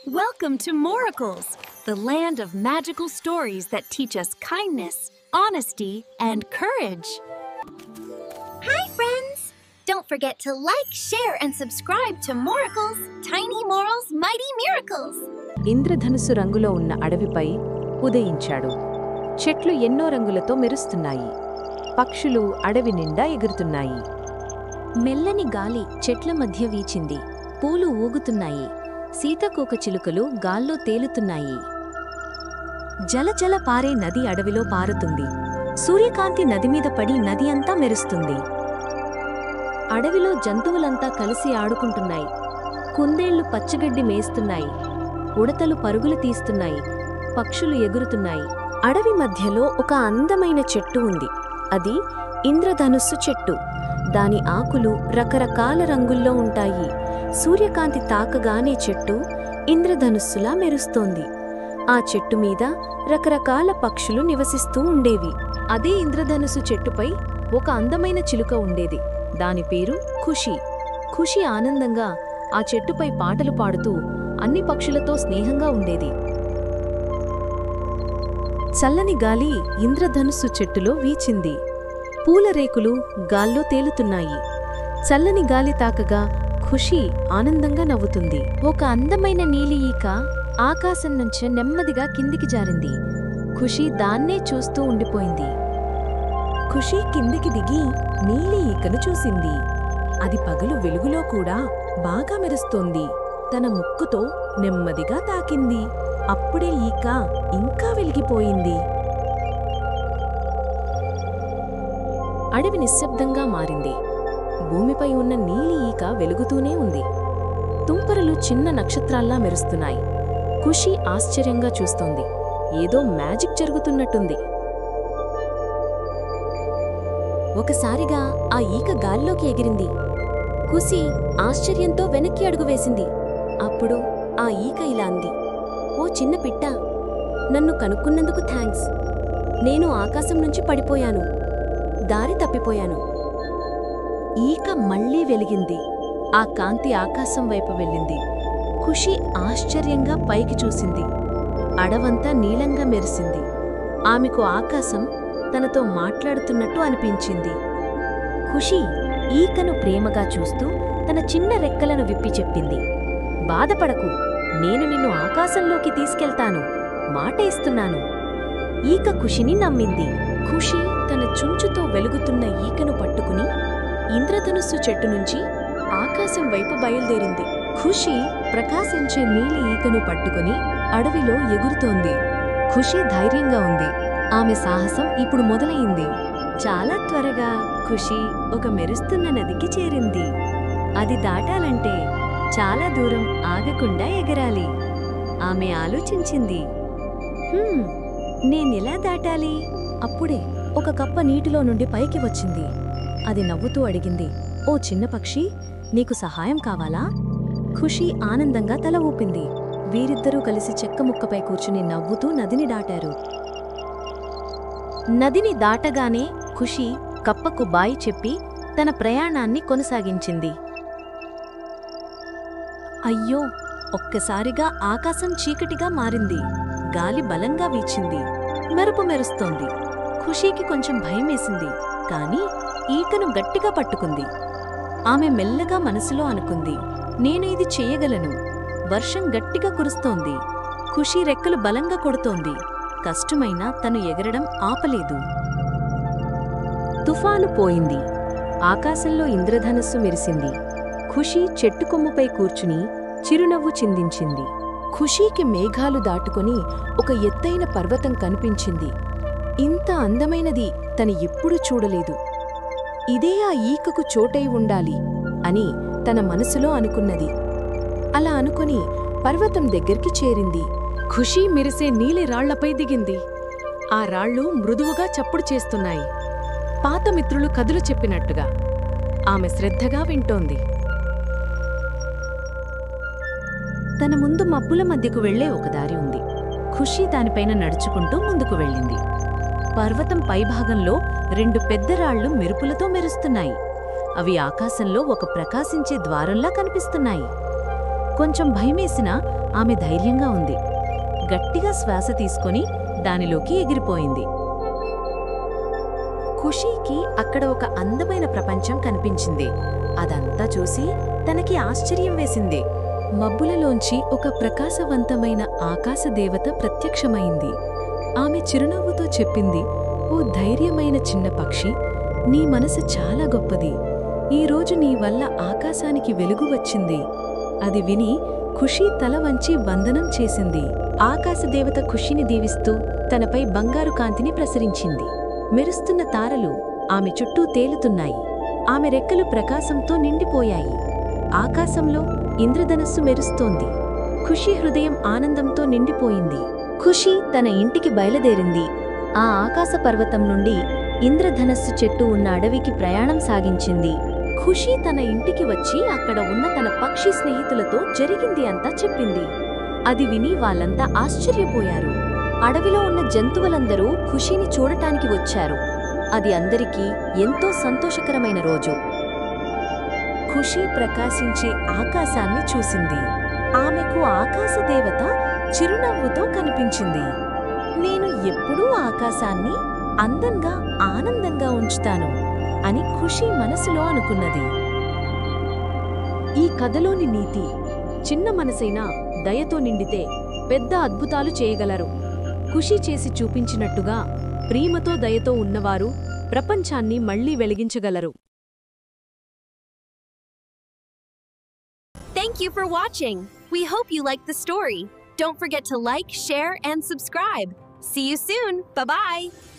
Welcome to Moracles, the land of magical stories that teach us kindness, honesty, and courage. Hi, friends! Don't forget to like, share, and subscribe to Moracles, Tiny Morals, Mighty Miracles. ఇంద్రధనుస్సు రంగులో ఉన్న అడవిపై ఉదయించాడు. చెట్లు ఎన్నో రంగులతో మెరుస్తున్నాయి. పక్షులు అడవి నిండా ఎగురుతున్నాయి. మెల్లని గాలి చెట్ల మధ్య వీచింది. పూలు ఊగుతున్నాయి. సీతాకోక చిలుకలు గాల్లో తేలుతున్నాయి. జలజల పారే నది అడవిలో పారుతుంది. సూర్యకాంతి నదిమీద పడి నది అంతా మెరుస్తుంది. అడవిలో జంతువులంతా కలిసి ఆడుకుంటున్నాయి. కుందేళ్లు పచ్చగడ్డి మేస్తున్నాయి. ఉడతలు పరుగులు తీస్తున్నాయి. పక్షులు ఎగురుతున్నాయి. అడవి మధ్యలో ఒక అందమైన చెట్టు ఉంది. అది ఇంద్రధనుస్సు చెట్టు. దాని ఆకులు రకరకాల రంగుల్లో ఉంటాయి. సూర్యకాంతి తాకగానే చెట్టు ఇంద్రధనుస్సులా మెరుస్తోంది. ఆ చెట్టు మీద రకరకాల పక్షులు నివసిస్తూ ఉండేవి. అదే ఇంద్రధనుస్సు చెట్టుపై ఒక అందమైన చిలుక ఉండేది. దాని పేరు ఖుషి. ఖుషి ఆనందంగా ఆ చెట్టుపై పాటలు పాడుతూ అన్ని పక్షులతో స్నేహంగా ఉండేది. చల్లని గాలి ఇంద్రధనుస్సు చెట్టులో వీచింది. పూల రేకులు గాల్లో తేలుతున్నాయి. చల్లని గాలి తాకగా ఖుషి ఆనందంగా నవ్వుతుంది. ఒక అందమైన నీలి ఈక ఆకాశం నుంచి నెమ్మదిగా కిందికి జారింది. ఖుషి దాన్నే చూస్తూ ఉండిపోయింది. ఖుషి కిందికి దిగి నీలి ఈకను చూసింది. అది పగలు వెలుగులో కూడా బాగా మెరుస్తోంది. తన ముక్కుతో నెమ్మదిగా తాకింది. అప్పుడే ఈక ఇంకా వెలిగిపోయింది. అడవి నిశ్శబ్దంగా మారింది. భూమిపై ఉన్న నీలి ఈక వెలుగుతూనే ఉంది. తుంపరలు చిన్న నక్షత్రాల్లా మెరుస్తున్నాయి. ఖుషి ఆశ్చర్యంగా చూస్తోంది. ఏదో మ్యాజిక్ జరుగుతున్నట్టుంది. ఒకసారిగా ఆ ఈక గాల్లోకి ఎగిరింది. ఖుషి ఆశ్చర్యంతో వెనక్కి అడుగు వేసింది. అప్పుడు ఆ ఈక ఇలా అంది, ఓ చిన్న పిట్ట, నన్ను కనుక్కున్నందుకు థ్యాంక్స్. నేను ఆకాశం నుంచి పడిపోయాను. దారి తప్పిపోయాను. ఈక మళ్లీ వెలిగింది. ఆ కాంతి ఆకాశం వైపు వెళ్ళింది. ఖుషి ఆశ్చర్యంగా పైకి చూసింది. అడవంతా నీలంగా మెరిసింది. ఆమెకు ఆకాశం తనతో మాట్లాడుతున్నట్టు అనిపించింది. ఖుషి ఈకను ప్రేమగా చూస్తూ తన చిన్న రెక్కలను విప్పి చెప్పింది, బాధపడకు, నేను నిన్ను ఆకాశంలోకి తీసుకెళ్తాను, మాట ఇస్తున్నాను. ఈక ఖుషిని నమ్మింది. ఖుషి తన చుంచుతో వెలుగుతున్న ఈకను పట్టుకుని ఇంద్రధనుస్సు చెట్టు నుంచి ఆకాశం వైపు బయలుదేరింది. ఖుషి ప్రకాశించే నీలి ఈకను పట్టుకుని అడవిలో ఎగురుతోంది. ఖుషి ధైర్యంగా ఉంది. ఆమె సాహసం ఇప్పుడు మొదలైంది. చాలా త్వరగా ఖుషి ఒక మెరుస్తున్న నదికి చేరింది. అది దాటాలంటే చాలా దూరం ఆగకుండా ఎగరాలి. ఆమె ఆలోచించింది, నేనెలా దాటాలి? అప్పుడే ఒక కప్ప నీటిలో నుండి పైకి వచ్చింది. అది నవ్వుతూ అడిగింది, ఓ చిన్న పక్షి, నీకు సహాయం కావాలా? ఖుషి ఆనందంగా తల ఊపింది. వీరిద్దరూ కలిసి చెక్క ముక్కపై కూర్చుని నవ్వుతూ నదిని దాటారు. నదిని దాటగానే ఖుషి కప్పకు బాయి చెప్పి తన ప్రయాణాన్ని కొనసాగించింది. అయ్యో! ఒక్కసారిగా ఆకాశం చీకటిగా మారింది. గాలి బలంగా వీచింది. మెరుపు మెరుస్తోంది. ఖుషీకి కొంచెం భయమేసింది. కాని ఈకను గట్టిగా పట్టుకుంది. ఆమె మెల్లగా మనసులో అనుకుంది, నేను ఇది చెయ్యగలను. వర్షం గట్టిగా కురుస్తోంది. ఖుషి రెక్కలు బలంగా కొడుతోంది. కష్టమైనా తను ఎగరడం ఆపలేదు. తుఫాను పోయింది. ఆకాశంలో ఇంద్రధనుస్సు మెరిసింది. ఖుషి చెట్టు కొమ్ముపై కూర్చుని చిరునవ్వు చిందించింది. ఖుషీకి మేఘాలు దాటుకొని ఒక ఎత్తైన పర్వతం కనిపించింది. ఇంత అందమైనది తను ఎప్పుడూ చూడలేదు. ఇదే ఆ ఈకకు చోటై ఉండాలి అని తన మనసులో అనుకున్నది. అలా అనుకుని పర్వతం దగ్గరికి చేరింది. ఖుషి మెరిసే నీలి రాళ్లపై దిగింది. ఆ రాళ్లు మృదువుగా చప్పుడు చేస్తున్నాయి. పాత మిత్రులు కథలు చెప్పినట్టుగా. ఆమె శ్రద్ధగా వింటోంది. తన ముందు మబ్బుల మధ్యకు వెళ్లే ఒక దారి ఉంది. ఖుషి దానిపైన నడుచుకుంటూ ముందుకు వెళ్ళింది. పర్వతం పైభాగంలో 2 పెద్ద రాళ్లు మెరుపులతో మెరుస్తున్నాయి. అవి ఆకాశంలో ఒక ప్రకాశించే ద్వారంలా కనిపిస్తున్నాయి. కొంచెం భయమేసినా ఆమె ధైర్యంగా ఉంది. గట్టిగా శ్వాస తీసుకొని దానిలోకి ఎగిరిపోయింది. ఖుషీకి అక్కడ ఒక అందమైన ప్రపంచం కనిపించింది. అదంతా చూసి తనకి ఆశ్చర్యం వేసింది. మబ్బులలోంచి ఒక ప్రకాశవంతమైన ఆకాశదేవత ప్రత్యక్షమైంది. ఆమె చిరునవ్వుతో చెప్పింది, "ఓ ధైర్యమైన చిన్న పక్షి, నీ మనసు చాలా గొప్పది. ఈరోజు నీ వల్ల ఆకాశానికి వెలుగు వచ్చింది." అది విని ఖుషీ తల వంచి వందనం చేసింది. ఆకాశదేవత ఖుషీని దీవిస్తూ తనపై బంగారు కాంతిని ప్రసరించింది. మెరుస్తున్న తారలు ఆమె చుట్టూ తేలుతున్నాయి. ఆమె రెక్కలు ప్రకాశంతో నిండిపోయాయి. ఆకాశంలో ఇంద్రధనస్సు మెరుస్తోంది. ఖుషీ హృదయం ఆనందంతో నిండిపోయింది. ఖుషీ తన ఇంటికి బయలుదేరింది. ఆ ఆకాశ పర్వతం నుండి ఇంద్రధనస్సు చెట్టు ఉన్న అడవికి ప్రయాణం సాగించింది. ఖుషీ తన ఇంటికి వచ్చి అక్కడ ఉన్న తన పక్షి స్నేహితులతో జరిగింది అంతా చెప్పింది. అది విని వాళ్ళంతా ఆశ్చర్యపోయారు. అడవిలో ఉన్న జంతువులందరూ ఖుషీని చూడటానికి వచ్చారు. అది అందరికీ ఎంతో సంతోషకరమైన రోజు. ఖుషీ ప్రకాశించే ఆకాశాన్ని చూసింది. ఆమెకు ఆకాశదేవత చిరునవ్వుతో కనిపించింది. "నేను ఎప్పుడూ ఆకాశాన్ని అందంగా ఆనందంగా ఉంచుతాను" అని ఖుషీ మనసులో అనుకున్నది. ఈ కథలోని నీతి: చిన్న మనసైనా దయతో నిండితే పెద్ద అద్భుతాలు చేయగలరు. ఖుషీ చేసి చూపించినట్టుగా ప్రేమతో దయతో ఉన్నవారు ప్రపంచాన్ని మళ్లీ వెలిగించగలరు. Thank you for watching. We hope you liked the story. Don't forget to like, share, and subscribe. See you soon. Bye-bye.